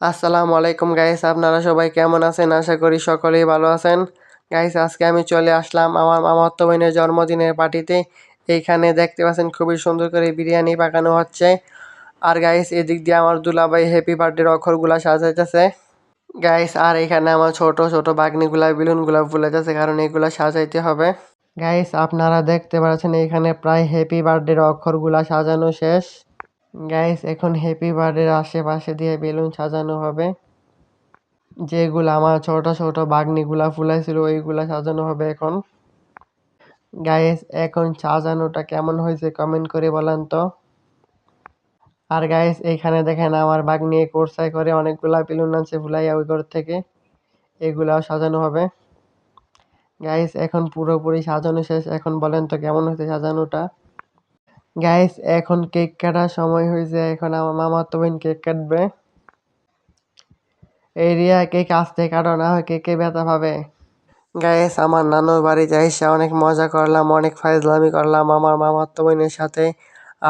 আসসালামু আলাইকুম গাইস, আপনারা সবাই কেমন আছেন? আশা করি সকলেই ভালো আছেন। গাইস, আজকে আমি চলে আসলাম আমার মামাতো বোনের জন্মদিনের পার্টিতে। এইখানে দেখতে পাচ্ছেন খুবই সুন্দর করে বিরিয়ানি পাকানো হচ্ছে। আর গাইস, এদিক দিয়ে আমার দুলাভাই হ্যাপি বার্থডের অক্ষরগুলা সাজাইতেছে। গাইস, আর এখানে আমার ছোট ছোট বাগনিগুলা বেলুনগুলা ফুলাইতেছে, কারণ এগুলা সাজাইতে হবে। গাইস, আপনারা দেখতে পাচ্ছেন এখানে প্রায় হ্যাপি বার্থডের অক্ষরগুলা সাজানো শেষ। গাইস, এখন হ্যাপি বার্থডের আশেপাশে দিয়ে বেলুন সাজানো হবে। যেগুলা আমার ছোট ছোট বাগনিগুলা ফুলাইছিল ওইগুলা সাজানো হবে এখন। গাইস, এখন সাজানোটা কেমন হয়েছে কমেন্ট করে বলেন তো। আর গাইস, এইখানে দেখেন আমার বাগনি কোর্সায় করে অনেকগুলা বেলুন আনছে ফুলাইয়া ওই ঘর থেকে, এগুলাও সাজানো হবে। গাইস, এখন পুরোপুরি সাজানো শেষ। এখন বলেন তো কেমন হয়েছে সাজানোটা। গাইস, এখন কেক কাটার সময় হয়েছে। এখন আমার মামাতো বোন কেক কাটবে। এই রিয়া, কেক আস্তে কাটো, না হয় কেকে ব্যথা পাবে। গাইস, আমার নানুর বাড়ি যাইসা অনেক মজা করলাম, অনেক ফাইজলামি করলাম আমার মামাতো বোনের সাথে।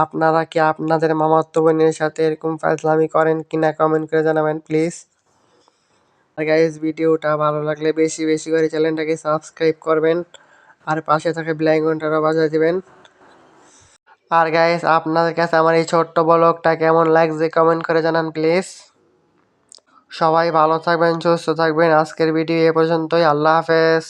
আপনারা কি আপনাদের মামাতো বোনের সাথে এরকম ফাইজলামি করেন কিনা কমেন্ট করে জানাবেন প্লিজ। আর গাইস, ভিডিওটা ভালো লাগলে বেশি বেশি করে চ্যানেলটাকে সাবস্ক্রাইব করবেন, আর পাশে থাকা বেল আইকনটাও বাজিয়ে দিবেন। আর গাইস, আপনাদের কাছে আমার এই ছোট্ট ব্লগটা কেমন লাগছে কমেন্ট করে জানান প্লিজ। সবাই ভালো থাকবেন, সুস্থ থাকবেন। আজকের ভিডিও এ পর্যন্তই। আল্লাহ হাফেজ।